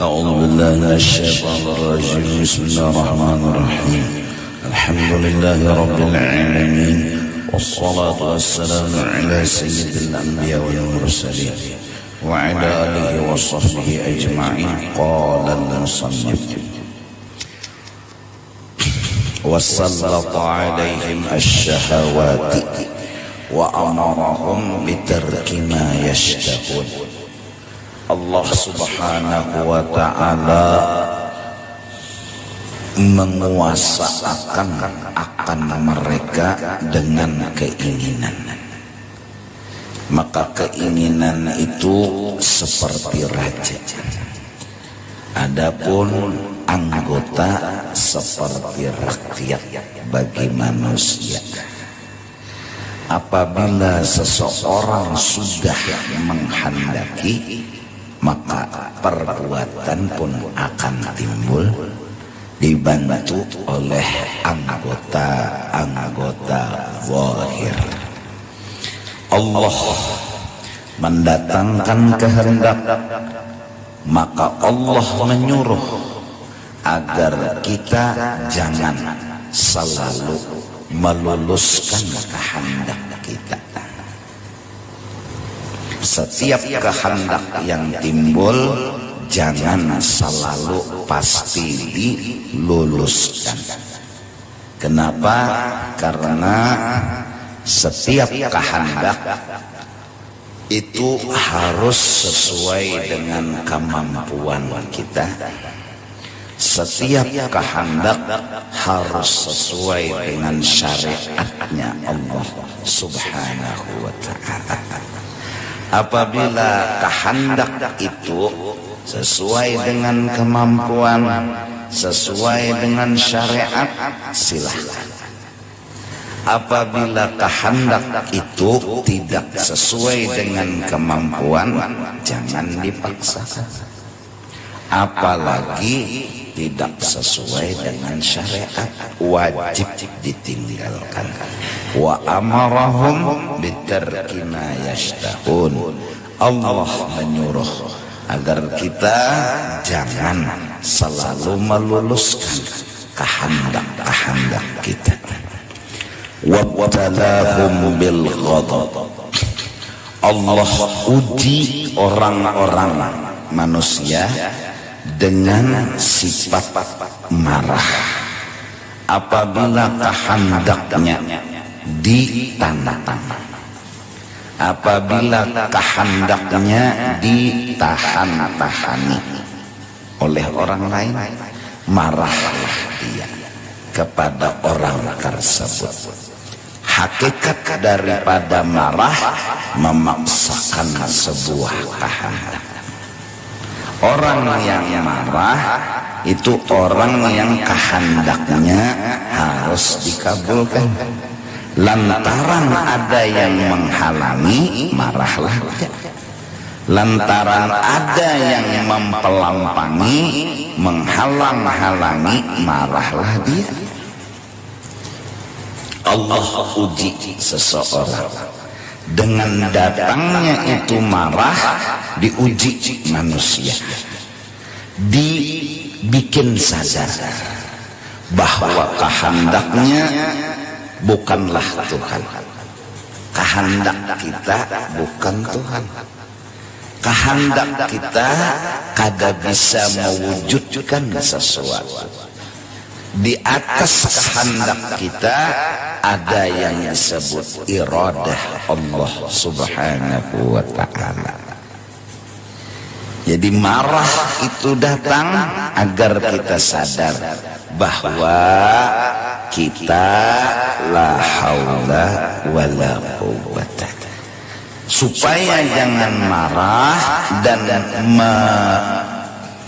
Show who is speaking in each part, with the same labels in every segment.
Speaker 1: أعوذ بالله من الشيطان الرجيم. بسم الله الرحمن الرحيم. الحمد لله رب العالمين، والصلاة والسلام على سيد الأنبياء والمرسلين وعلى آله وصحبه أجمعين. قال المصنف: وسلط عليهم الشهوات وأمرهم بترك ما يشتهون. Allah subhanahu wa ta'ala menguasakan akan mereka dengan keinginan. Maka keinginan itu seperti raja, adapun anggota seperti rakyat bagi manusia. Apabila seseorang sudah menghendaki, maka perbuatan pun akan timbul, dibantu oleh anggota-anggota zahir. Allah mendatangkan kehendak, maka Allah menyuruh agar kita jangan selalu meluluskan kehendak kita. Setiap kehendak yang timbul jangan selalu pasti diluluskan. Kenapa? Karena setiap kehendak itu harus sesuai dengan kemampuan kita. Setiap kehendak harus sesuai dengan syariatnya Allah subhanahu wa ta'ala. Apabila kehendak itu sesuai dengan kemampuan, sesuai dengan syariat, silahkan. Apabila kehendak itu tidak sesuai dengan kemampuan, jangan dipaksakan. Apalagi tidak sesuai dengan syariat, wajib ditinggalkan. Wa amarahum bitarki ma yashtahun. Allah menyuruh agar kita jangan selalu meluluskan kehendak-kehendak kita. Wabtalahum bil ghadab. Allah uji orang-orang manusia dengan sifat marah apabila kehendaknya ditantang, apabila kehendaknya ditahan-tahani oleh orang lain, marahlah dia kepada orang tersebut. Hakikat daripada marah memaksakan sebuah kehendak. Orang yang marah itu orang yang kehendaknya harus dikabulkan. Lantaran ada yang menghalangi, marahlah dia. Lantaran ada yang mempelampangi, menghalang-halangi, marahlah dia. Allah uji seseorang dengan datangnya itu marah, diuji manusia, dibikin sadar bahwa kehendaknya bukanlah Tuhan. Kehendak kita bukan Tuhan. Kehendak kita kada bisa mewujudkan sesuatu. Di atas kehendak kita ada yang disebut iradah Allah subhanahu wa ta'ala. Jadi marah itu datang agar kita sadar bahwa kita la haula wala quwwata, supaya jangan marah dan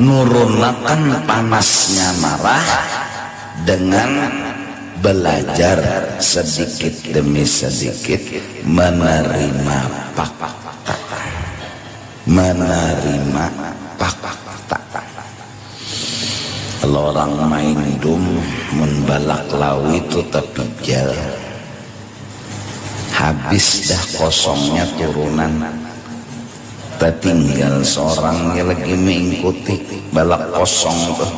Speaker 1: menurunkan panasnya marah dengan belajar sedikit demi sedikit menerima fakta, menerima fakta. Kalau orang main dum membalak lawi itu terpijal, habis dah kosongnya turunan. tertinggal seorang yang lagi mengikuti balak kosong tuh.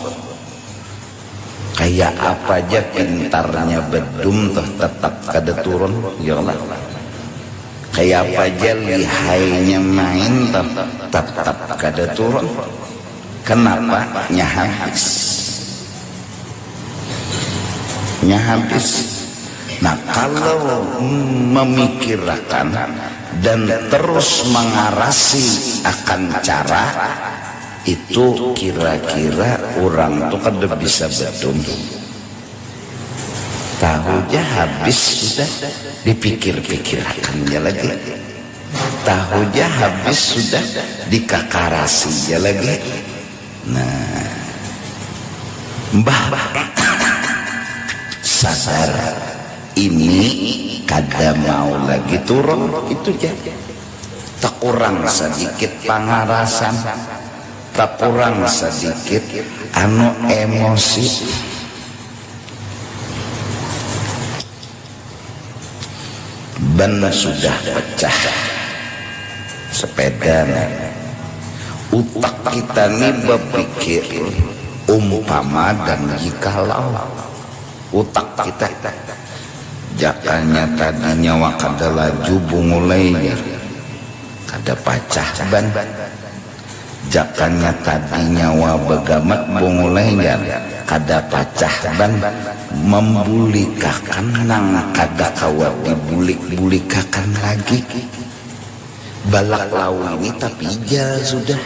Speaker 1: Kayak apa aja pintarnya bedum tuh tetap kada turun, ya Allah. Kayak apa aja lihainya main tuh tetap kada turun. Kenapa? Nya habis. Nya habis. Nah, kalau memikirkan dan terus mengarasi akan cara itu, kira-kira orang tuh kan udah bisa bedum. Tahunya habis sudah dipikir-pikirkannya lagi. Tahunya habis sudah dikakarasinya lagi. Nah, mbah sadar ini kada mau lagi turun, itu aja. Tak kurang sedikit pangarasan, tak kurang sedikit emosi. Ban sudah pecah sepeda. Utak kita nih berpikir umpama dan jikalau. Utak kita jakanya tadi nyawa kada laju bungulai kada pacah ban. Jakanya tadi nyawa begamat bungulai kada pacah ban. Membulikakan nang kada kawat dibulik-bulikakan lagi. Balak lau ini tapi ijal sudah.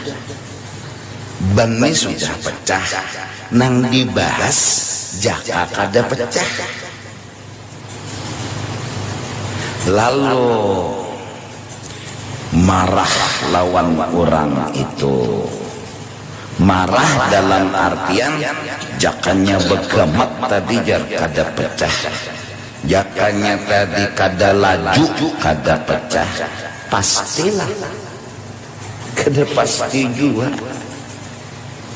Speaker 1: Ban ini sudah pecah. Nang dibahas jaka kada pecah. Lalu marah lawan orang itu. Marah dalam artian jakanya begamat tadi jar kada pecah. Jakanya tadi kada laju kada pecah. Pastilah kada pasti juga.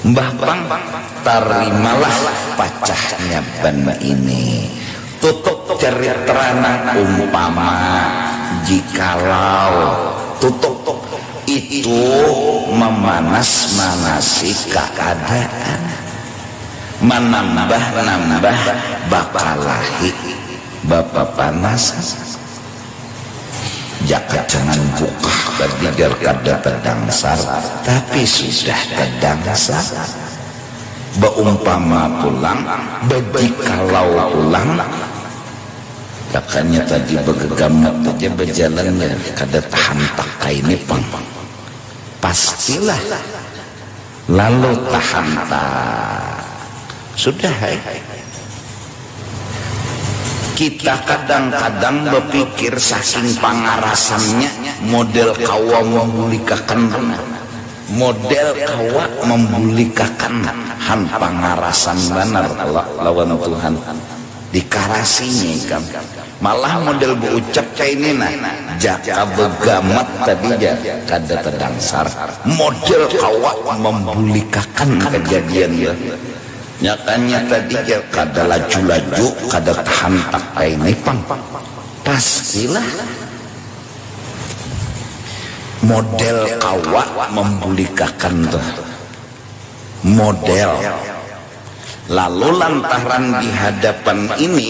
Speaker 1: Mbah Pang, terimalah pecahnya ban ini. Tutup cerita nang umpama jikalau tutup itu memanas-manasi keadaan, menambah-nambah bakalahi bapak panas. Jaka jangan buka berbigar kada terdangsar, tapi sudah terdangsar. Beumpama pulang, bejikalau pulang. Jakanya tadi begegamat aja berjalan ya, kada tahan takai ini Pang. Pastilah. Lalu tahan tak. Sudah kita kadang-kadang berpikir saking pangarasannya model kawa membulikakan, model kawa membulikakan han pangarasan benar lawan Tuhan dikarasinya kan. Malah model berucap kayak ini nah jaka begamat tadi ya kada terdangsar, model kawa membulikakan kejadian ya. Nyatanya tadi ya kada laju-laju, kada tahan takai ini Pang. Pastilah model kawa membulikakan tuh model. Lalu lantaran di hadapan ini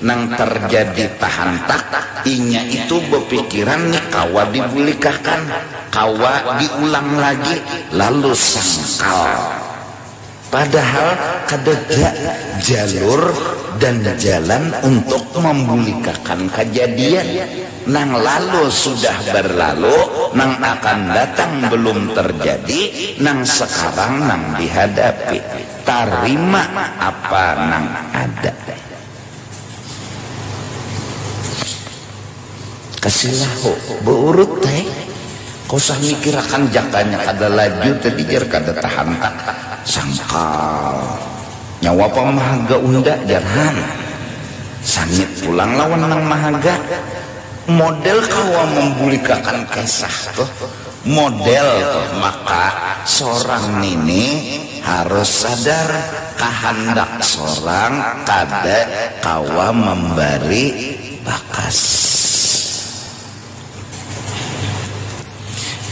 Speaker 1: nang terjadi tahan tak, inya itu berpikiran nih kawa dibulikakan, kawa diulang lagi, lalu sangkal. Padahal kada jalur dan jalan untuk membulikakan kejadian. Nang lalu sudah berlalu, nang akan datang belum terjadi, nang sekarang nang dihadapi. Tarima apa nang ada. Kasihlah beurut teh. Kau usah mikirakan jakanya kada laju tadi jar kada tahan tak. Sangkal nyawa pamahaga unda jarhan sangit pulang lawan nang mahaga. Model kawa membulikakan kisah tuh model tuh. Maka seorang ini harus sadar kehendak seorang kada kawa memberi bakas.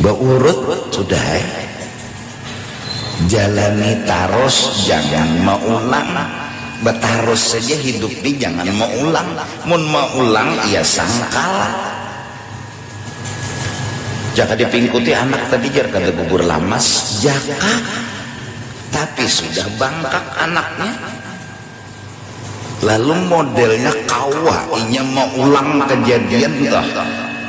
Speaker 1: Beurut sudah jalani taros, jangan mau ulang. Betaros saja hidup ini jangan mau ulang. Mun mau ulang ia sangkal. Jaka dipingkuti anak tadi jar kada bubur lamas jaka, tapi sudah bangkak anaknya. Lalu modelnya kawa inya mau ulang kejadian toh.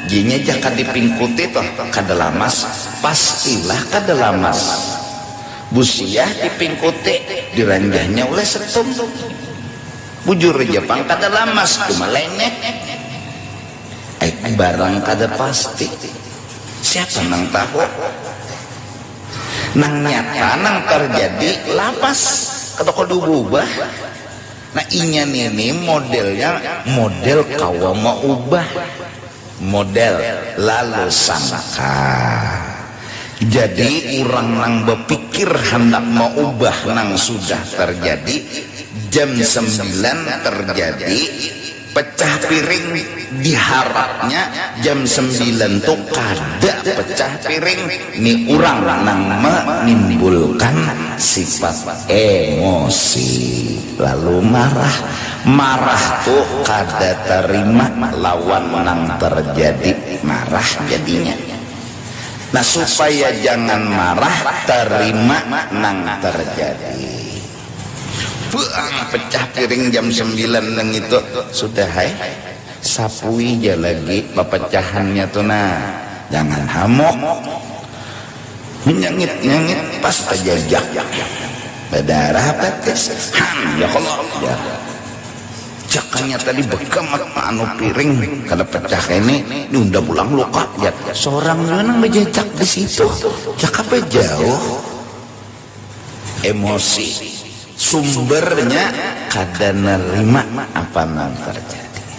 Speaker 1: Jinya jaka dipingkuti toh kada lamas, pastilah kada lamas. Busiah dipingkuti diranjahnya oleh setum. Bujur Jepang kada lamas cuma lenek. Barang kada pasti. Siapa nang tahu? Nang nyata nang terjadi lapas kada kudu ubah. Nah inya ini modelnya model kawa mau ubah. Model lalu sangka. Jadi orang nang berpikir hendak mau ubah nang sudah terjadi. Jam 9 terjadi pecah piring, diharapnya jam 9 tuh kada pecah piring. Ini orang nang menimbulkan sifat emosi, lalu marah tuh kada terima lawan nang terjadi, marah jadinya. Nah supaya jangan marah, terima nang terjadi. Buang pecah piring jam 9 nang itu sudah sapui aja lagi pepecahannya tuh. Nah jangan hamok nyengit pas terjajak berdarah petis ya kalau ya jakanya tadi begamat anu piring kada pecah ini udah pulang luka ya seorang nang menjejak di situ cakap jauh emosi sumbernya kada nerima apa yang terjadi.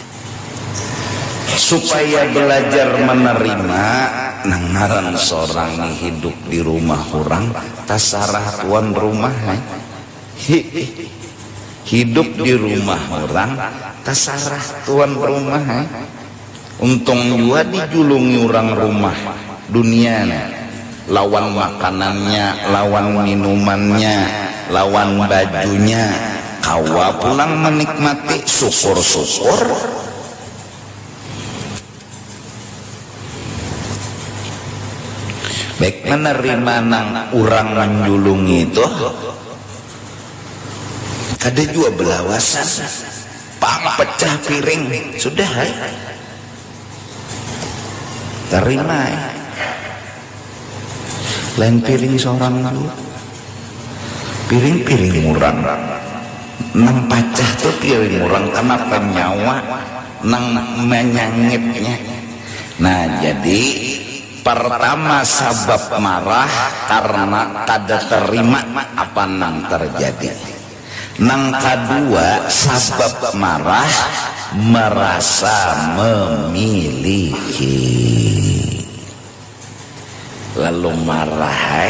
Speaker 1: Supaya belajar menerima nang ngaran seorang hidup di rumah orang tasarah tuan rumah hidup di rumah orang tasarah tuan rumah untung juga dijulungi orang rumah dunia lawan makanannya, lawan minumannya, lawan bajunya, kawa pulang menikmati syukur-syukur. Baik menerima nang orang menjulungi itu kada juga belawasan pecah piring sudah terima lain piring seorang lalu piring murang nang pacah tuh piring murang kenapa nyawa nang menyangitnya. Nah jadi pertama sebab marah karena kada terima apa nang terjadi. Nang kedua sebab marah merasa memiliki. Lalu marah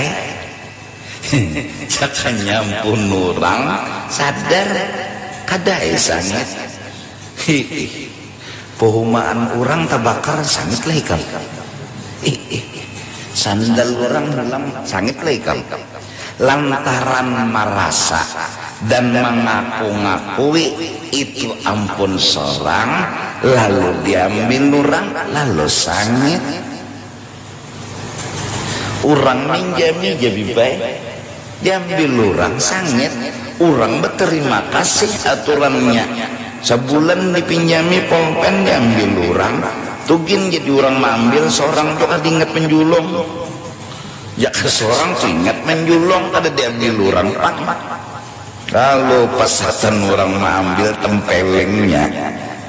Speaker 1: caka nyampun orang sadar kada sangit pohumaan orang tabakar sangit lah ikam sandal orang dalam sangit lah ikam lantaran merasa dan mengaku-ngakui itu ampun seorang lalu diambil orang lalu sangit. Orang minjami jadi baik diambil orang sangit, orang berterima kasih aturannya sebulan dipinjami pulpen diambil orang tugin jadi orang mengambil seorang tuh kada ingat menjulung ya seorang tuh ingat menjulung kada diambil orang lalu pasatan orang mengambil tempelengnya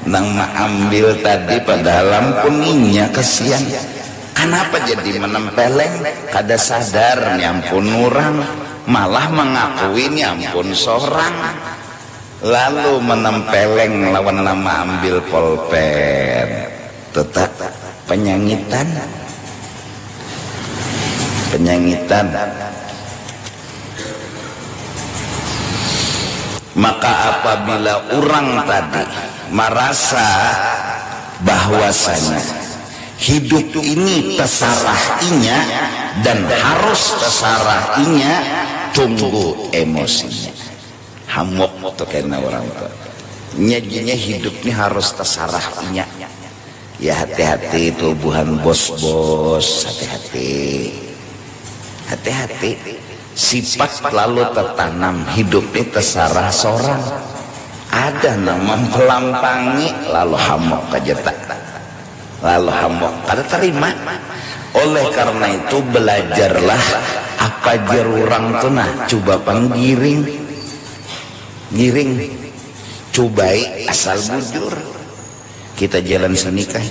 Speaker 1: nang mengambil tadi padahal ampuninya kesian. Kenapa jadi menempeleng kada sadar nyampun orang malah mengakui nyampun seorang lalu menempeleng lawan nama ambil pulpen tetap penyangitan maka apabila orang tadi merasa bahwasanya hidup ini terserah inya dan harus terserah inya, tunggu emosinya. Hamok tuh kena orang tua. Nyajinya hidup ini harus terserah inya. Ya hati-hati tubuhan bos-bos, hati-hati. Hati-hati. Sifat lalu tertanam, hidup ini terserah seorang. Ada nama pelampangi lalu hamok aja tak. Lalu hamok kada terima. Oleh karena itu belajarlah apa jerurang tuh nah, coba penggiring, giring, cobai asal bujur. Kita jalan sini kah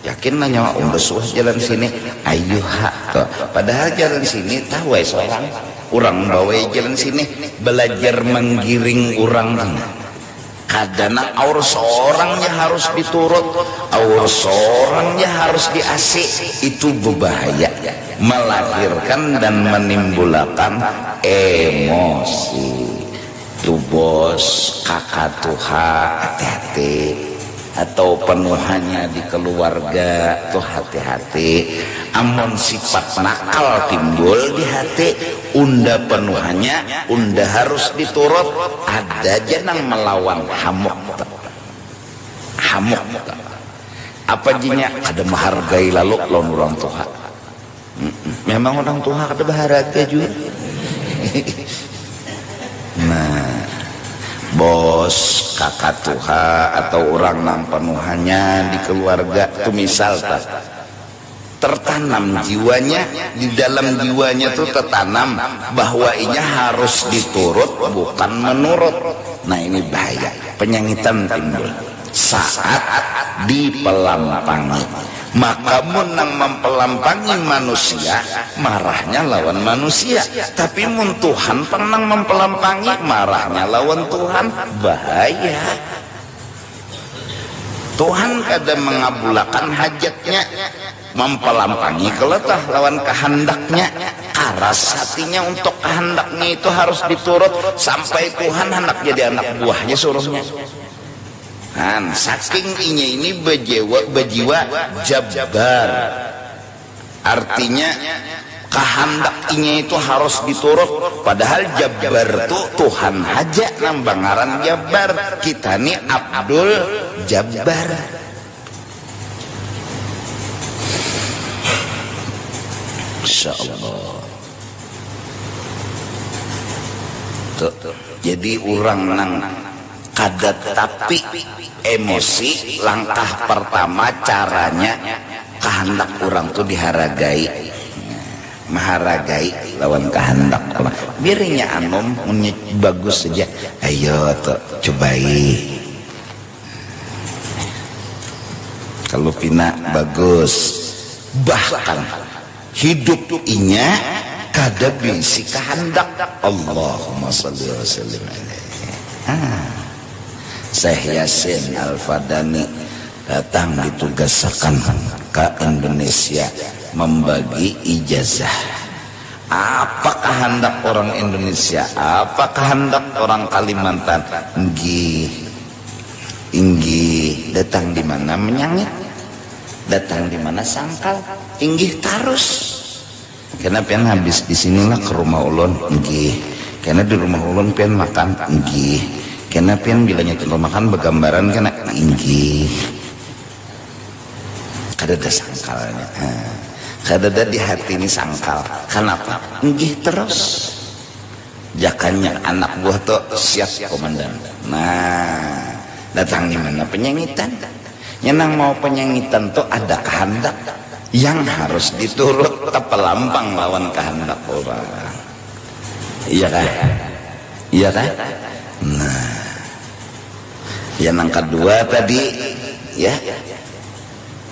Speaker 1: yakin nanya besuh jalan sini, ayo hak tuh. Padahal jalan sini tahu seorang orang bawa jalan sini belajar menggiring orang. Kadana aur seorangnya harus diturut, aur seorangnya harus diasih. Itu berbahaya, melahirkan dan menimbulkan emosi. Tuh bos, kakak Tuhan, hati-hati. Atau penuhannya di keluarga, tuh hati-hati. Amun sifat nakal timbul di hati, unda penuhannya, unda harus diturut. Ada jenang melawan hamok. Hamok. Apa jinya? Ada menghargai lalu lawan orang tua. Memang orang tua ada berharga juga. Nah, bos, kakak Tuhan atau orang nang penuhannya di keluarga itu misal tertanam jiwanya, di dalam jiwanya tuh tertanam bahwa inya harus diturut bukan menurut. Nah ini bahaya, penyangitan timbul saat dipelampangi. Maka menang mempelampangi manusia, marahnya lawan manusia. Tapi mun Tuhan pernah mempelampangi, marahnya lawan Tuhan, bahaya. Tuhan kadang mengabulkan hajatnya, mempelampangi keletah lawan kehendaknya. Aras hatinya untuk kehendaknya itu harus diturut sampai Tuhan hendak jadi anak buahnya suruhnya. Kan saking inya ini berjiwa jabbar, artinya kehendak inya itu harus diturut. Padahal jabbar itu Tuhan aja nambangaran jabbar, kita nih Abdul Jabbar. Insyaallah. Tuh. Jadi orang nang kada tapi emosi, langkah pertama caranya kehendak orang tuh dihargai, menghargai lawan kehendak orang. Biarnya anom bagus saja, ayo tuh cobai. Kalau pina bagus, bahkan hidup inya kada bisi kehendak. Allahumma sholli wa sallim alaihi. Syekh Yasin Al-Fadani datang ditugaskan ke Indonesia membagi ijazah. Apa kehendak orang Indonesia? Apa kehendak orang Kalimantan? Inggih datang di mana menyangit, datang di mana sangkal, inggih tarus. Karena pian habis di sinilah ke rumah ulun, inggih. Karena di rumah ulun pian makan, inggih. Karena pian bilanya tentu makan bergambaran kena inggih. Kadada sangkalnya, kadada di hati ini sangkal. Kenapa? Inggih terus. Jakannya anak buah tuh siap komandan. Nah, datang di mana penyangitan? Nyenang mau penyangitan tuh ada kehendak yang harus diturut, terpelampang lawan kehendak orang. Iya kan? Iya kan? Nah, yang kedua tadi ya,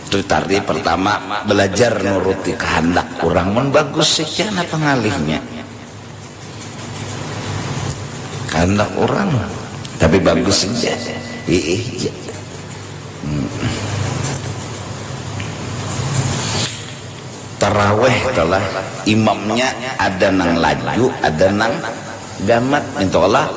Speaker 1: itu tadi pertama belajar nuruti kehendak orang pun bagus saja, apa pengalihnya kehendak orang tapi bagus saja. Iya. Taraweh telah imamnya ada nang laju, ada nang gamat, intolah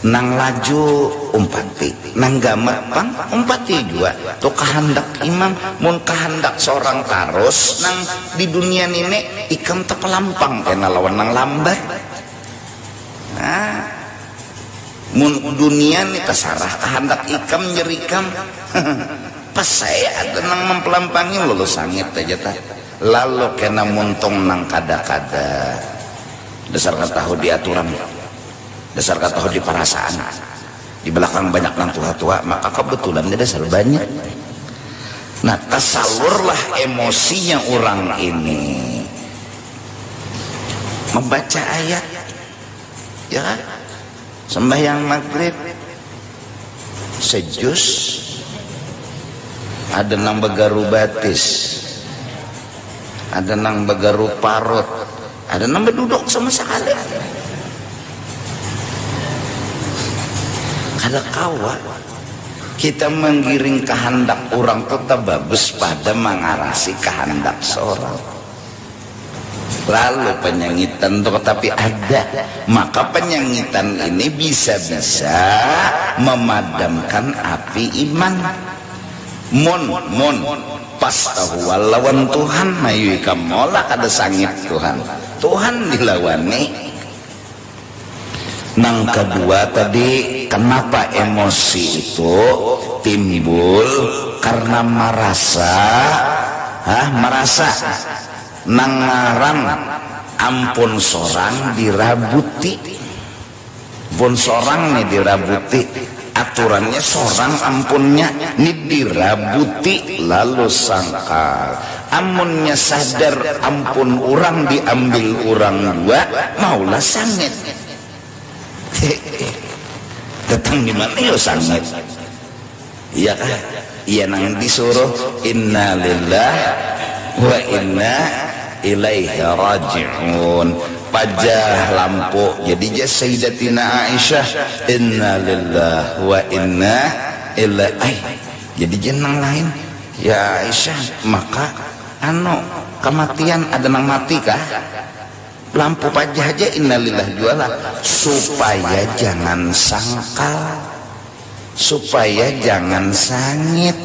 Speaker 1: nang laju umpati, nang gamapang umpati juga tuh kehendak imam. Mun kehendak seorang tarus nang di dunia ini ikam tepelampang kena lawan nang lambat. Nah, mun dunia ini kesarah kehendak ikam nyerikam pas saya ada nang mempelampangi lulus sangit aja tak lalu kena muntung nang kada-kada dasar tahu di aturan, dasar tahu di perasaan, di belakang banyak nang tua-tua maka kebetulan dia dasar banyak. Nah tasalurlah emosinya orang ini membaca ayat ya kan, sembahyang maghrib sejus, ada nang begaru batis, ada nang begaru parut, ada nang berduduk sama sekali. Kada kawa kita menggiring kehendak orang tetap bagus pada mengarasi kehendak seorang. Lalu penyangitan tuh tapi ada, maka penyangitan ini bisa-bisa memadamkan api iman. Mun pas tahu lawan Tuhan mayu kamola kada sangit Tuhan dilawani. Nang kedua tadi kenapa emosi itu timbul karena merasa nang ngaran ampun sorang dirabuti, pun sorang nih dirabuti, aturannya sorang ampunnya nih dirabuti lalu sangkal amunnya sadar ampun orang diambil orang dua maulah sangit datang di mana yo sangit iya kah iya nang disuruh inna lillah wa inna ilaihi raji'un pajah lampu jadi jas Sayyidatina Aisyah inna lillahi wa inna ilaihi jadi jenang lain ya Aisyah maka kematian ada nang mati kah lampu pajah aja innalillahi jualah supaya jangan sangkal, supaya jangan sangit.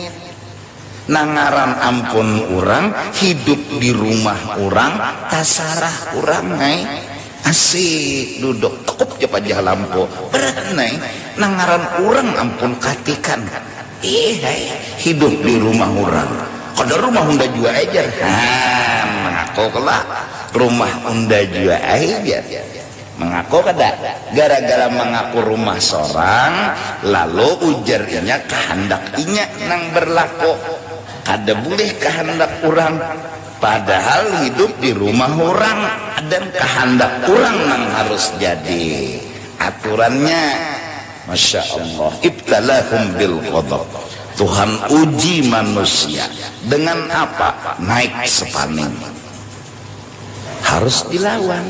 Speaker 1: Nangaran ampun orang hidup di rumah orang tasarah orang asik duduk tekuk aja pajah lampu berat nangaran orang ampun katikan hidup di rumah orang kada rumah unda jua aja mengaku kelak rumah unda jua aja mengaku kada gara-gara mengaku rumah seorang lalu ujarnya kehendak inya nang berlaku kada boleh kehendak orang padahal hidup di rumah orang dan kehendak orang yang harus jadi aturannya. Masya Allah ibtalahum bil ghadab Tuhan uji manusia dengan apa naik sepaning harus dilawan.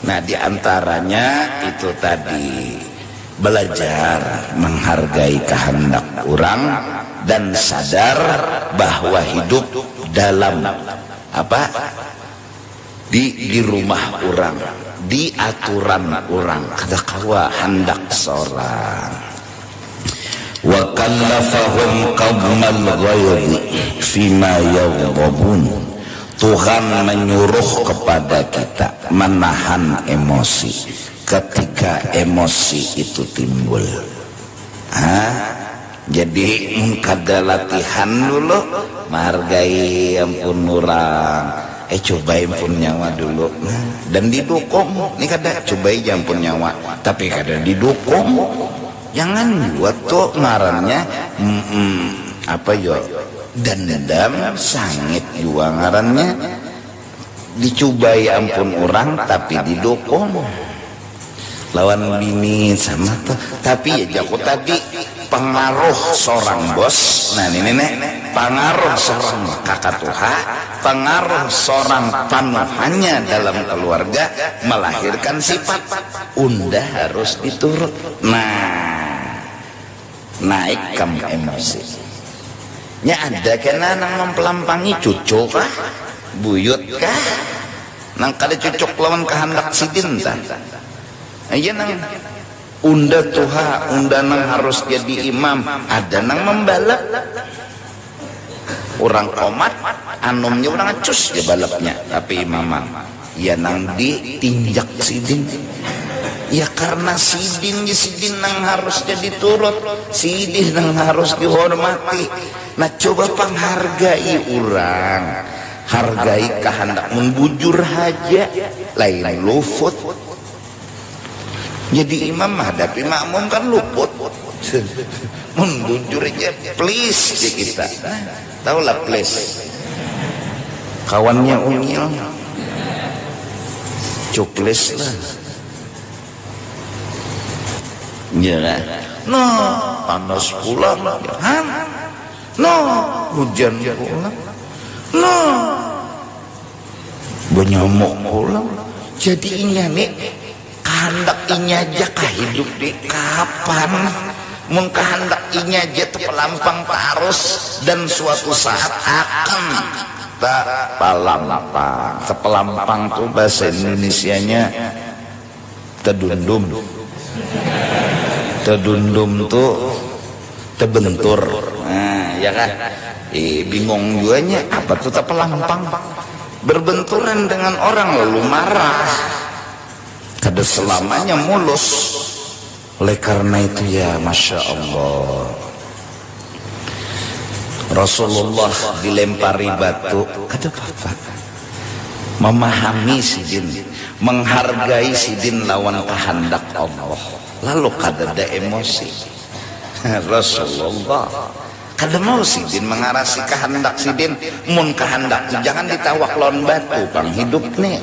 Speaker 1: Nah diantaranya itu tadi belajar menghargai kehendak orang dan sadar bahwa hidup dalam di rumah orang di aturan orang kada kawa hendak seorang. Wa kallafahum qawmal ghayri fima yaghdabun Tuhan menyuruh kepada kita menahan emosi ketika emosi itu timbul. Jadi kada latihan dulu menghargai ampun orang cobain pun nyawa dulu dan didukung ini kada cobain ampun nyawa tapi kada didukung jangan buat tuh ngarannya dendam sangit juga ngarannya dicobai ampun orang tapi didukung lawan bini sama tuh tapi ya jago tadi pengaruh seorang bos nah ini pengaruh seorang kakak tuha pengaruh seorang panuhannya dalam keluarga melahirkan sifat unda harus diturut. Nah naik kam emosi nya ada kena nang mempelampangi cucu kah buyut kah nang kada cucuk lawan kehendak sidin ta aja nang unda tuha unda nang harus jadi imam, ada nang membalap. Orang komat anumnya orang cus ya balapnya, tapi imaman ya nang ditinjak sidin. Ya karena sidin nang harus jadi turut, sidin nang harus dihormati. Nah coba penghargai orang, hargai kehendak membujur haja, lain luput. Jadi imam hadapi makmum kan luput, membujur aja please ya kita. Tahu lah please, kawannya Unyil, cuklis lah. Ya kan? No, panas pulang. No, hujan pulang. No, benyamuk pulang. Jadi inya nih, kehendak inya aja kah hidup di kapan? Mun kehendak inya aja terpelampang tarus dan suatu saat akan tak palampang. Terpelampang tuh bahasa Indonesianya tedundum. Tedundum tuh tebentur. Nah, ya kan? Bingung juanya apa tuh terpelampang. Berbenturan dengan orang lalu marah. Kada selamanya mulus. Oleh karena itu ya Masya Allah, Rasulullah dilempari batu, kada apa-apa. Memahami sidin, menghargai sidin lawan kehendak Allah, lalu kada ada emosi. Rasulullah kada mau sidin mengarasi kehendak sidin. Mun kehendak jangan ditawak lawan batu bang hidup nih.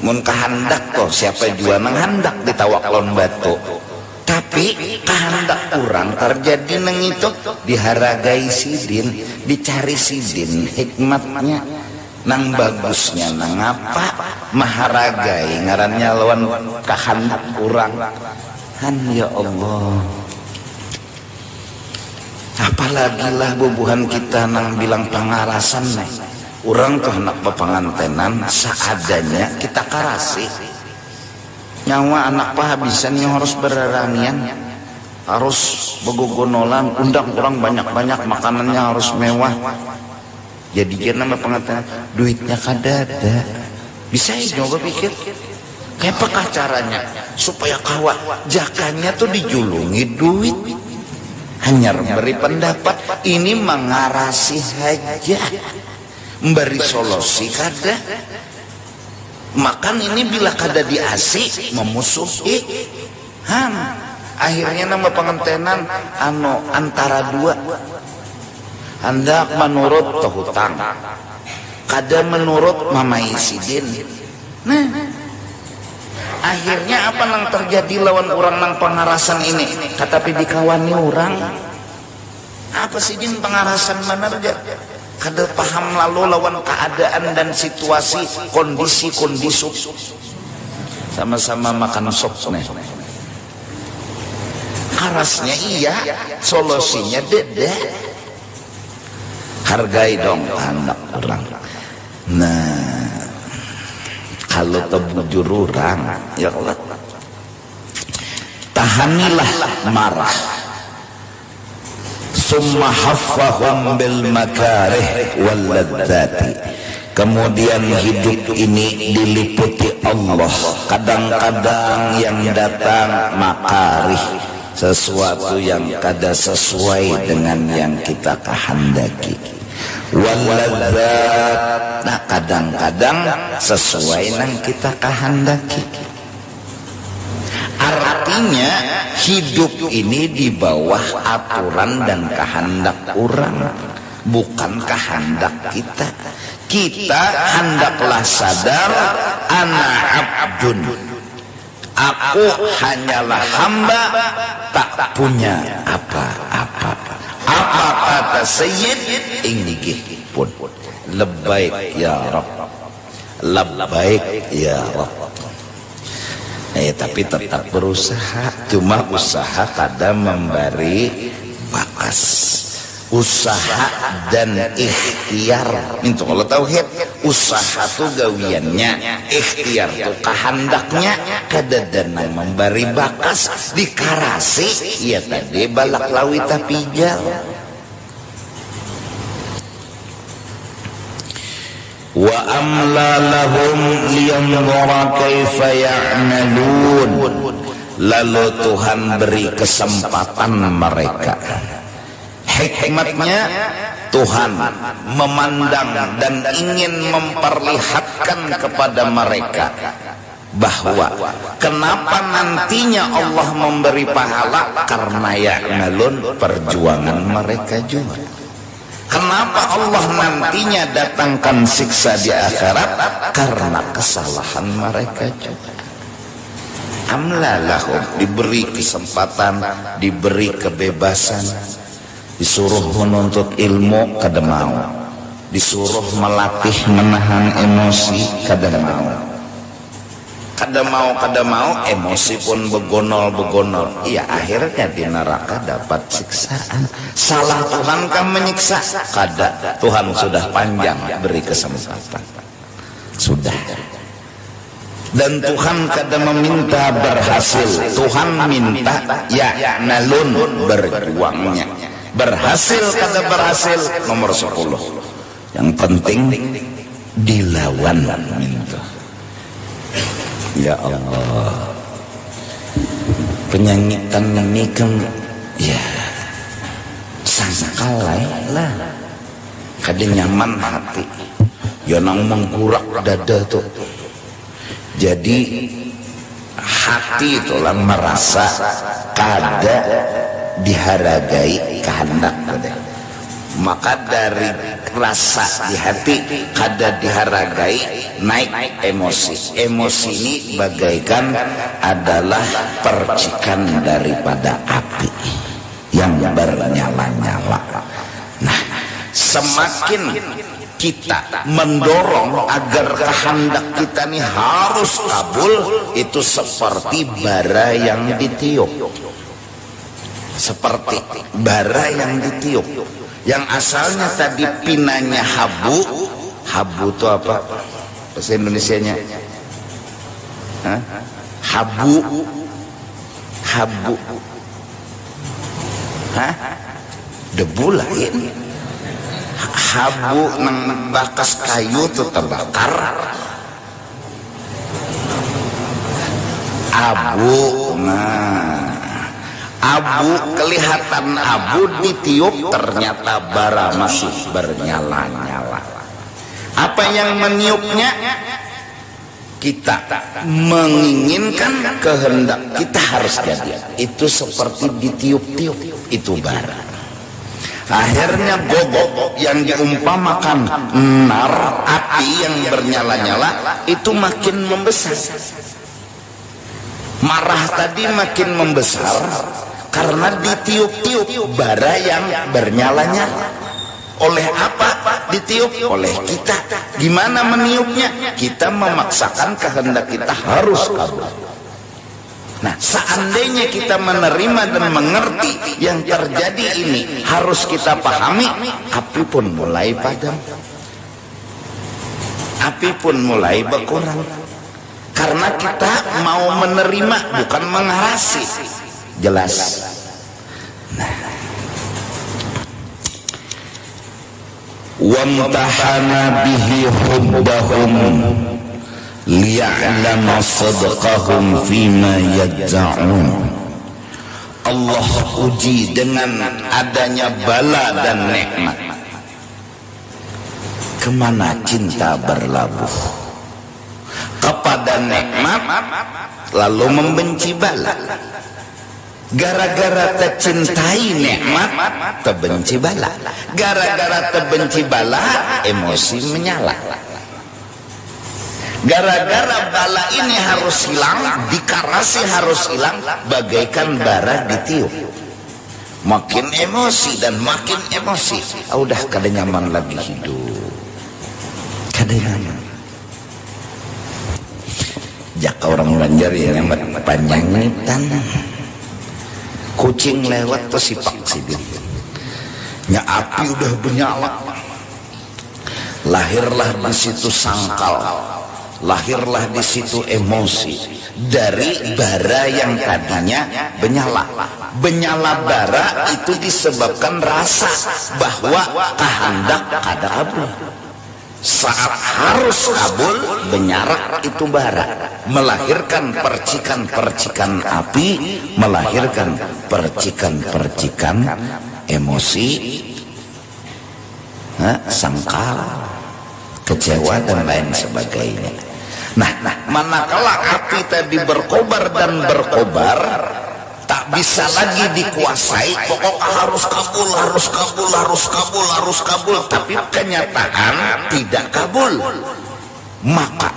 Speaker 1: Mun kehendak toh siapa jua nang hendak ditawak lawan batu. Tapi kehendak orang terjadi nang itu dihargai sidin, dicari sidin hikmatnya nang bagusnya nang apa maharagai ngarannya lawan kehendak orang. Han ya Allah, apalagi lah bubuhan kita nang bilang pangarasan nih. Orang tuh anak pepangantenan seadanya kita karasi. Nyawa anak pahabisannya harus beraramian, harus begogonolan, undang orang banyak-banyak, makanannya harus mewah. Jadi dia nama pengantenan duitnya kada ada. Bisa ya nyoba pikir kayak apa caranya supaya kawa jakanya tuh dijulungi duit. Hanya beri pendapat ini mengarasi saja, memberi solusi kada. Makan ini bila kada diasi memusuhi. Akhirnya nama pengantenan antara dua, hendak menurut tohutang, kada menurut mamai sidin. Nah, akhirnya apa nang terjadi lawan orang nang pengarasan ini? Tetapi dikawani orang, apa sidin pengarasan mana aja? Kada paham lalu lawan keadaan dan situasi kondisi-kondisi. Sama-sama makan sop nih. Karasnya iya, solusinya beda. Hargai dong anak orang. Nah, kalau terbujur orang, ya Allah, tahanilah marah. Summa haffahum bil makarih wal ladzati. Kemudian hidup ini diliputi Allah. Kadang-kadang yang datang makarih, sesuatu yang kada sesuai dengan yang kita kehendaki. Wal ladzat, nah kadang-kadang sesuai yang kita kehendaki. Artinya hidup ini di bawah aturan dan kehendak orang, bukan kehendak kita. Kita hendaklah sadar, ana abdun, aku hanyalah hamba, tak punya apa-apa. Apa kata Sayyid inggih pun, labbaik ya Rabb, labbaik ya Rabb. Tapi tetap berusaha, cuma usaha kada memberi bakas. usaha dan ikhtiar. Itu kalau tauhid, usaha tuh gawiannya, ikhtiar tuh kehendaknya, kadadana memberi bakas dikarasi ya tadi balak lawi tapijal. Wa amla lahum liyanzura kaifa ya'malun. Lalu Tuhan beri kesempatan mereka. Hikmatnya Tuhan memandang dan ingin memperlihatkan kepada mereka bahwa kenapa nantinya Allah memberi pahala, karena ya'malun, perjuangan mereka juga. Kenapa Allah nantinya datangkan siksa di akhirat, karena kesalahan mereka juga. Amlalahum, diberi kesempatan, diberi kebebasan, disuruh menuntut ilmu kada mau, disuruh melatih menahan emosi kada mau, emosi pun begonol. Iya, akhirnya di neraka dapat siksaan. Salah Tuhan kan menyiksa? Kada, Tuhan sudah panjang beri kesempatan, sudah. Dan Tuhan kada meminta berhasil, Tuhan minta ya nalun, berjuangnya. Berhasil kada berhasil nomor 10. Yang penting dilawan minta. Ya Allah, penyanyitan ini kan ya sangkalai lah, kada nyaman hati, ya nang menggurak dada tuh. Jadi hati itulah merasa kada dihargai kehendak kada. Maka dari rasa di hati kada dihargai, naik emosi. Emosi ini bagaikan adalah percikan daripada api yang bernyala-nyala. Nah, semakin kita mendorong agar kehendak kita ini harus kabul, itu seperti bara yang ditiup. Seperti bara yang ditiup, yang asalnya tadi pinanya habu. Habu itu apa bahasa Indonesianya? Hah? Habu. Hah? Debu lain. Habu nang bakas kayu itu terbakar. Abu, nah, abu kelihatan abu ditiup, ternyata bara masih bernyala-nyala. Apa yang meniupnya? Kita menginginkan kehendak kita harus jadi. Itu seperti ditiup-tiup, itu bara. Akhirnya gogok yang diumpamakan nar, api yang bernyala-nyala, itu makin membesar. Marah tadi makin membesar karena ditiup-tiup bara yang bernyala-nyala. Oleh apa ditiup? Oleh kita. Gimana meniupnya? Kita memaksakan kehendak kita harus kabul. Nah, seandainya kita menerima dan mengerti yang terjadi ini, harus kita pahami, api pun mulai padam, api pun mulai berkurang. Karena kita mau menerima, bukan mengarasi. Jelas. Nah, wamtahana bihi hubbahum liya'lama sadqahum fima yadza'un. Allah uji dengan adanya bala dan nikmat. Kemana cinta berlabuh? Kepada nikmat lalu membenci bala. Gara-gara tercintai nikmat terbenci bala. Gara-gara terbenci bala emosi menyala. Gara-gara bala ini harus hilang, dikarasi harus hilang, bagaikan bara ditiup. Makin emosi dan makin emosi, udah kada nyaman lagi hidup, kada nyaman. Jaka orang Banjar yang panjangitan, kucing lewat tuh sipak sih dia. Ya api udah menyala. Lahirlah di situ sangkal, lahirlah di situ emosi dari bara yang tadinya menyala. Menyala bara itu disebabkan rasa bahwa kehendak kada kabul. Saat harus kabul, menyarak itu bara, melahirkan percikan-percikan api, melahirkan percikan-percikan emosi, sangkal, kecewa dan lain sebagainya. Nah, manakala api tadi berkobar dan berkobar, tak bisa lagi dikuasai, pokok harus kabul, harus kabul, harus kabul, harus kabul, tapi kenyataan tidak kabul. Maka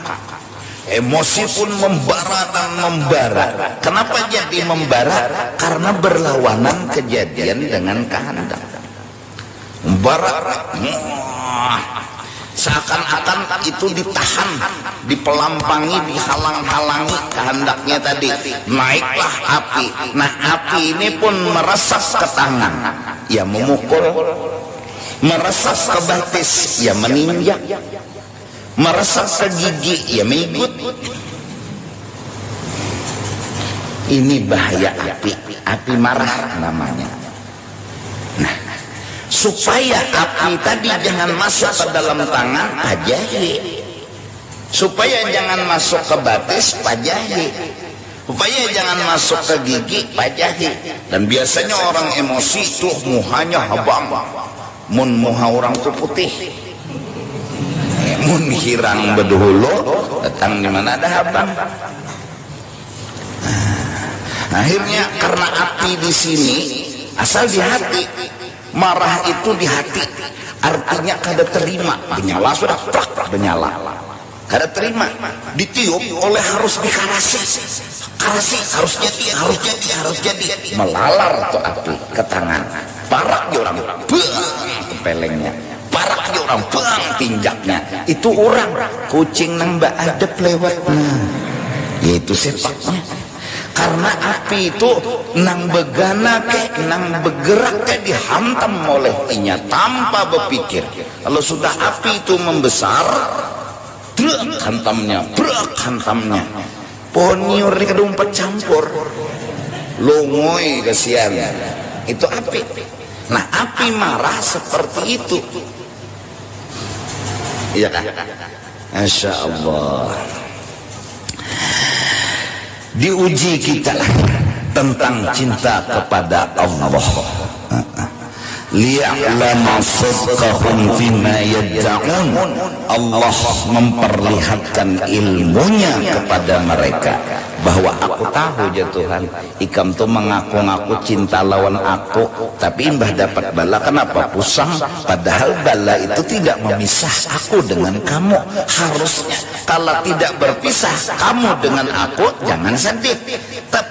Speaker 1: emosi pun membara dan membara. Kenapa jadi membara? Karena berlawanan kejadian dengan kehendak. Membara, seakan-akan itu ditahan, dipelampangi, dihalang-halangi kehendaknya tadi. Naiklah api. Nah, api ini pun meresap ke tangan, ya memukul, meresap ke batis, ya meninjak, meresap ke gigi, ya mengikut. Ini bahaya api, api marah namanya. Nah, supaya api tadi jangan masuk ke dalam tangan, pajahi. Supaya jangan masuk ke batis, pajahi. Supaya jangan masuk ke gigi, pajahi. Dan biasanya orang emosi tuh muhanya habang. Mun muha orang tuh putih. Mun hirang bedahulu, datang di mana ada habang. Akhirnya karena api di sini asal di hati. Marah itu di hati, artinya kada terima, menyala sudah prak menyala, kada terima, ditiup oleh harus dikarasi, karasi harus jadi, harus jadi, harus jadi, melalar tuh api ke tangan, parak di orang, bang kepelengnya, parak di orang, bang tinjaknya, itu orang, kucing nambah adep lewat, yaitu sepaknya. Karena api itu nang begana ke, nang bergerak ke dihantam oleh inya tanpa berpikir. Kalau sudah api itu membesar, brak hantamnya, brak hantamnya. Pohon nyur di kedumpet campur, longoy kasihan. Itu api. Nah, api marah seperti itu. Iya kan? Masya Allah. Diuji kita tentang cinta kepada Allah. Liya'lama sidqahum fima yad'un. Allah memperlihatkan ilmunya kepada mereka bahwa aku tahu ya Tuhan, ikam tuh mengaku-ngaku cinta lawan aku, tapi imbah dapat bala. Kenapa pusang? Padahal bala itu tidak memisah aku dengan kamu. Harusnya kalau tidak berpisah kamu dengan aku, jangan sedih.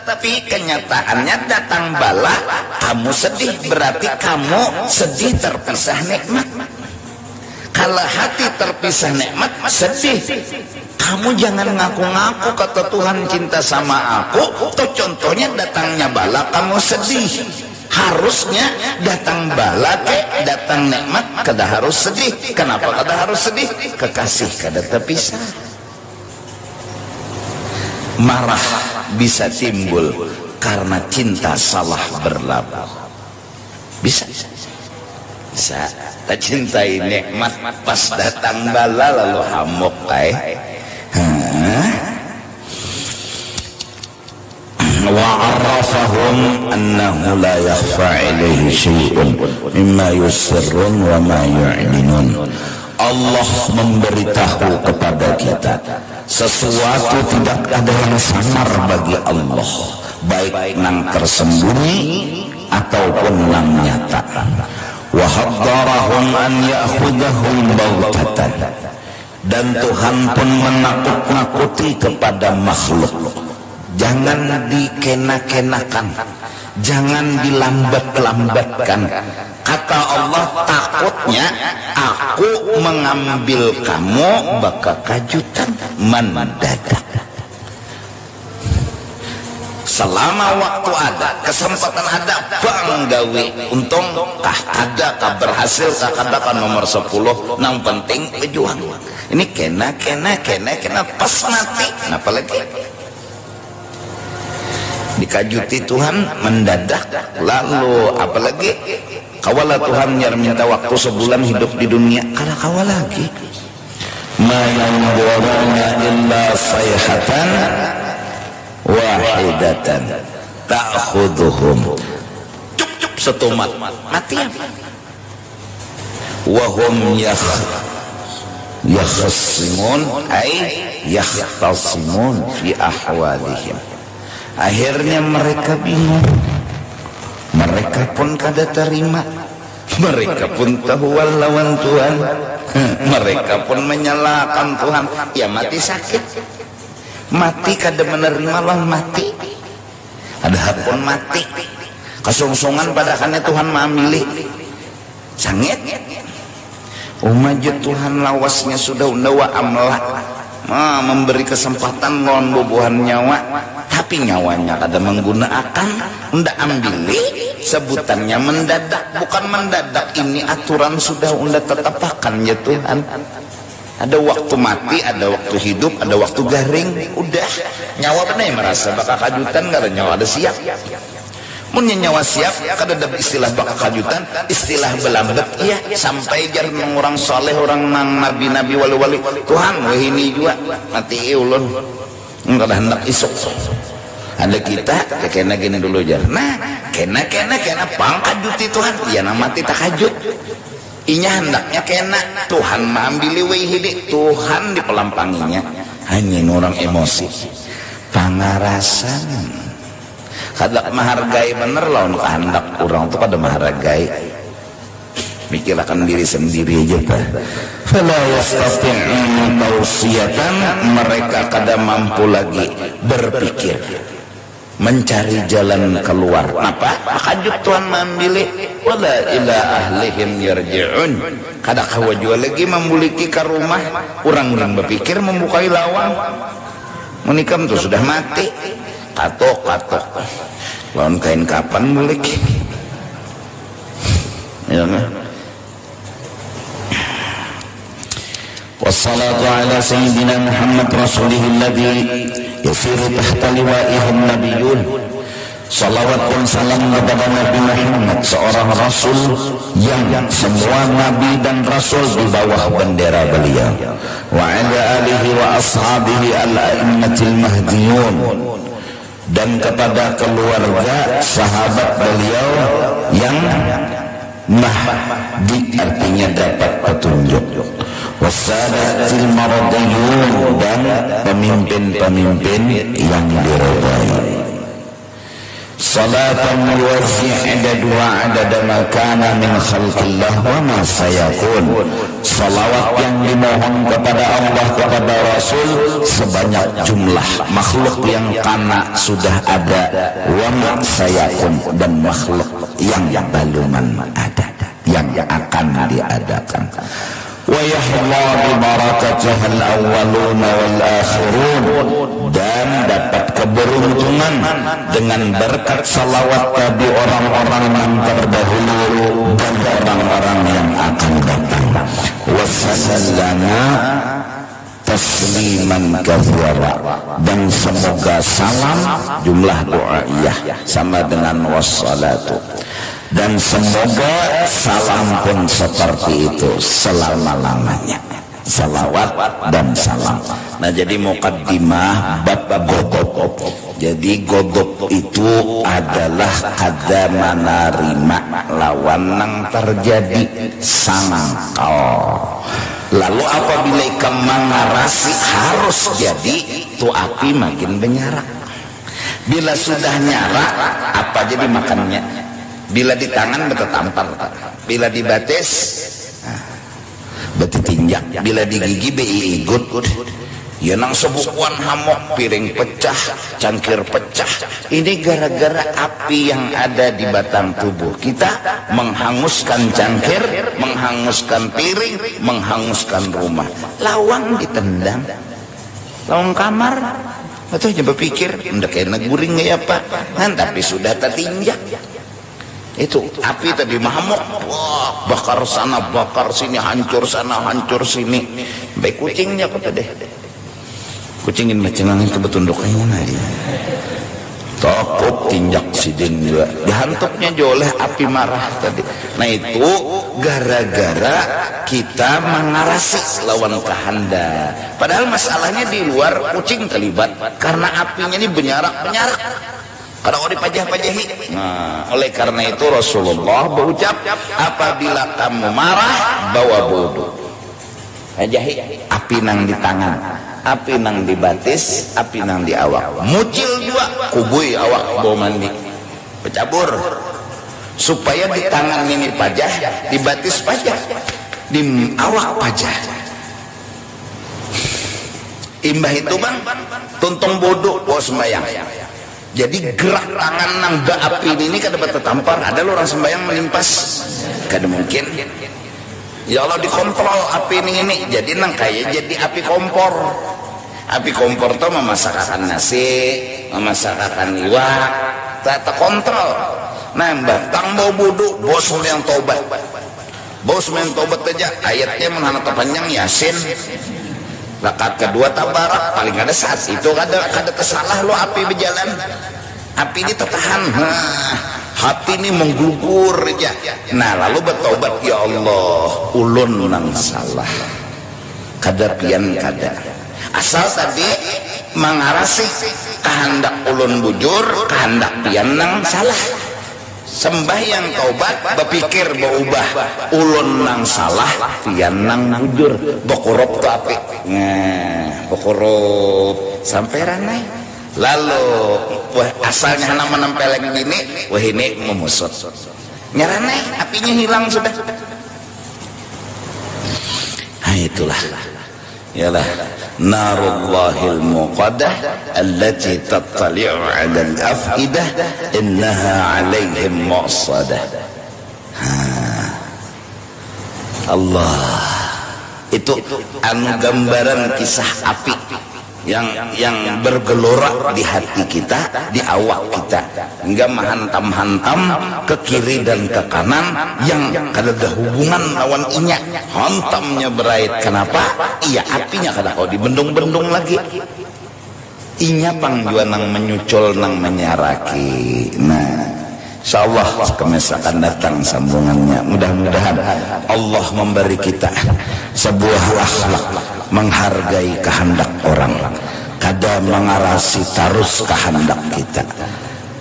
Speaker 1: Tapi kenyataannya datang bala, kamu sedih, berarti kamu sedih terpisah nikmat. Kalau hati terpisah nikmat, sedih. Kamu jangan ngaku-ngaku kata Tuhan cinta sama aku. Tuh contohnya datangnya bala, kamu sedih. Harusnya datang bala datang nikmat, kada harus sedih. Kenapa kada harus sedih? Kekasih kada terpisah. Marah bisa timbul karena cinta salah berlabuh. Bisa. Tak cintai nikmat, pas datang bala lalu hamuk wa arrafahum annahu la yakhfa ilaihi syai'un mimma yusirrun wa ma yu'linun. Allah memberitahu kepada kita sesuatu tidak ada yang samar bagi Allah, baik nang tersembunyi ataupun nang nyata. Wa haddarahum an ya'khudahum baghtatan. Dan Tuhan pun menakut-nakuti kepada makhluk, jangan dikena-kenakan, jangan dilambat-lambatkan. Kata Allah, takutnya aku mengambil kamu bakal kajutan mendadak. selama waktu ada, kesempatan ada, banggawi untung kah ada, kah berhasil, kah ada, kah nomor 10 yang penting berjuang. Ini kena pas mati, kenapa lagi dikajuti Tuhan mendadak, lalu apalagi kawala Tuhan yang minta waktu sebulan hidup di dunia, kada kawal lagi. Ma yanzuruna illa sayhatan wahidatan ta'khudhuhum, cup setumat mati wahum yakhsimun ay yakhtasimun fi ahwadihim. Akhirnya mereka bingung, mereka pun kada terima, mereka pun tahu lawan Tuhan, mereka pun menyalahkan Tuhan. Ya mati sakit, mati kada menerima lah mati, ada pun mati kesungsungan padakannya Tuhan memilih sangit umajud Tuhan lawasnya sudah undawa amlah memberi kesempatan lawan bubuhan nyawa, tapi nyawanya kada menggunakan, unda ambil sebutannya mendadak, bukan mendadak, ini aturan sudah unda tetapkan ya Tuhan. Ada waktu mati, ada waktu hidup, ada waktu garing, udah nyawa benar merasa bakal kajutan, kada nyawa ada siap. Mun nyawa siap kada ada istilah bakal kajutan, istilah belambet iya, sampai jar orang soleh, orang nang nabi-nabi wali-wali Tuhan weh ini juga mati ulun kada hendak isuk. Ada kita kena gini dulu jar, nah kena pangkajuti Tuhan ya mati takajut. Inya hendaknya kena Tuhan mengambil wihidi, Tuhan dipelampanginya hanya orang emosi pangarasan, kada menghargai bener lawan kehendak orang tuh kada menghargai. Mikirkan diri sendiri aja Pak. Fala yastati'u tawsiyatan, mereka kada mampu lagi berpikir mencari jalan keluar. Apa? Makajut Tuhan memilih wala ila ahlihim yarji'un, kada kawajua lagi membuliki ke rumah orang berpikir membukai lawang menikam tuh sudah mati katok lawan kain kapan mulik ya kan. Wassalatu ala sayyidina Muhammad rasulihil ladzi yasiru tahta liwa'ihim nabiyyun. Salawat dan salam kepada Nabi Muhammad, seorang rasul yang semua nabi dan rasul di bawah bendera beliau. Wa ala alihi wa ashabihi al-a'immatil mahdiyun, dan kepada keluarga sahabat beliau yang mahdi artinya dapat petunjuk. Wasadatil maradiyun, dan pemimpin-pemimpin yang diridai. Salatan yuwazzi' adadu wa adada ma kana min khalqillah wa ma sayakun. Salawat yang dimohon kepada Allah kepada Rasul sebanyak jumlah makhluk yang kana sudah ada, wa ma sayakun, dan makhluk yang baluman ada, yang akan diadakan. Wa yahla bi barakatihil awwalun wal akhirun, dan dapat keberuntungan dengan berkat salawat tadi orang-orang yang terdahulu dan orang-orang yang akan datang. Wassalamu tasliman katsira, dan semoga salam jumlah doaiyah sama dengan wassalatu, dan semoga salam pun seperti itu selama-lamanya, salawat dan salam. Nah jadi muqaddimah bab godop. Jadi godop itu adalah kada menerima lawan yang terjadi sangkal. Lalu apabila ikam mengarasi harus jadi tu api makin benyarak. Bila sudah nyarak apa jadi makannya? Bila di tangan betetampar, bila di batis beti tinjak, bila di gigi bei igut. Ya nang sebukuan hamok, piring pecah, cangkir pecah. Ini gara-gara api yang ada di batang tubuh kita menghanguskan cangkir, menghanguskan piring, menghanguskan rumah. Lawang ditendang, lawang kamar Atau coba pikir, ndak kena guring ya Pak, kan tapi sudah tertinjak. Itu api tadi mahamuk, wah bakar sana bakar sini, hancur sana hancur sini. Baik kucingnya kata deh, kucingin macam itu betunduknya mana dia. Tokop tinjak sidin juga, dihantuknya juga oleh api marah tadi. Nah itu gara-gara kita mengarasi lawan kehendak. Padahal masalahnya di luar kucing terlibat, karena apinya ini benyarak-benyarak. Karena orang dipajah-pajahi. Nah, oleh karena itu Rasulullah berucap, apabila kamu marah, bawa bodoh. Pajahi, api nang di tangan, api nang di batis, api nang di awak. Mucil dua, kubui awak bawa mandi. Pecabur. Supaya di tangan ini pajah, di batis pajah, di awak pajah. Imbah itu bang, tuntung bodoh, bawa sembayang. Jadi gerak tangan nang api ini kada tertampar. Ada lo orang sembahyang menimpas, kada mungkin. Ya Allah dikontrol api ini. Jadi nang kaya jadi api kompor. Api kompor tuh memasakkan nasi, memasakkan iwak, tak terkontrol. Nah batang bau bodoh, bos yang tobat. Bos yang tobat aja. Ayatnya menghana terpanjang Yasin. Rakaat kedua tabarak, paling ada saat itu kada tersalah lo api berjalan, api ini tertahan. Hati ini menggugur aja. Nah lalu bertobat, ya Allah ulun nang salah, kada pian kada, asal tadi mengarasi kehendak ulun bujur, kehendak pian nang salah. Sembahyang taubat berpikir berubah, ulun nang salah pian nang bujur, bokorup tu api. Nah bokorup sampai ranai. Lalu wah, asalnya nama menempeleng gini, wah ini memusut nyaranai, apinya hilang sudah. Nah itulah yalah narullahil muqaddah allati tattali'u 'ala al-afidah innaha 'alaihim mu'sadah. Allah itu anu gambaran kisah api yang bergelora di hati kita, di awak kita, hingga menghantam-hantam ke kiri dan ke kanan yang kada ada hubungan lawan inya. Hantamnya berait. Kenapa? Iya apinya kada kau dibendung-bendung lagi. Inya pangjuan nang menyucul nang menyaraki. Nah insyaallah kemes akan datang sambungannya. Mudah-mudahan Allah memberi kita sebuah akhlak menghargai kehendak orang, kada mengarasi tarus kehendak kita,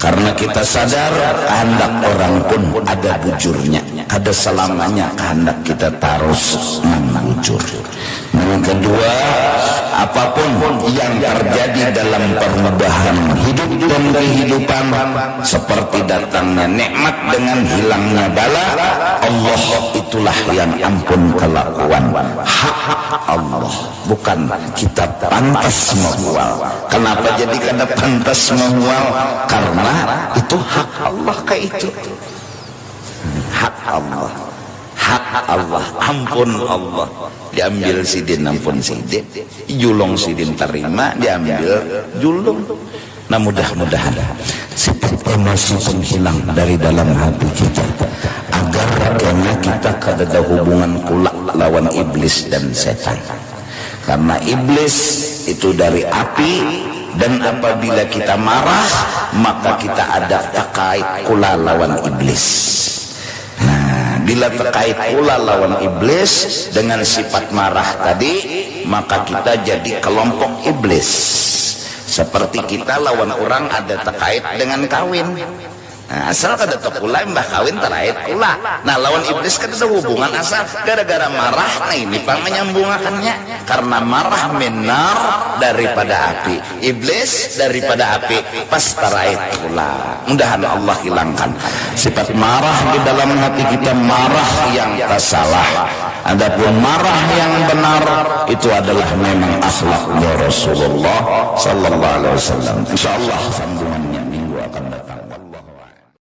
Speaker 1: karena kita sadar kehendak orang pun ada bujurnya, kada selamanya kehendak kita tarus membujur. Yang kedua, apapun yang terjadi dalam perubahan hidup dan kehidupan, seperti datangnya nikmat dengan hilangnya bala, Allah itulah yang ampun kelakuan. Hak Allah, bukan kita pantas memual. Kenapa jadi kada pantas memual? Karena itu hak Allah kayak itu. Hak Allah, hak Allah, ampun Allah. Diambil sidin ampun sidin, julung sidin terima, diambil julung. Nah mudah-mudahan sifat emosi pun hilang dari dalam hati kita, agar karena kita kada ada hubungan kulak lawan iblis dan setan. Karena iblis itu dari api, dan apabila kita marah maka kita ada terkait kula lawan iblis. Bila terkait pula lawan iblis dengan sifat marah tadi, maka kita jadi kelompok iblis. Seperti kita lawan orang ada terkait dengan kawin. Nah, asal kada pula mbah kawin terkait pula. Nah lawan iblis kan ada hubungan asal gara-gara marah. Nah ini pang menyambungannya, karena marah minar daripada api, iblis daripada api, pas terkait pula. Mudahan Allah hilangkan sifat marah di dalam hati kita, marah yang tersalah. Adapun marah yang benar itu adalah memang akhlaknya Rasulullah sallallahu alaihi wasallam. Insyaallah sambungan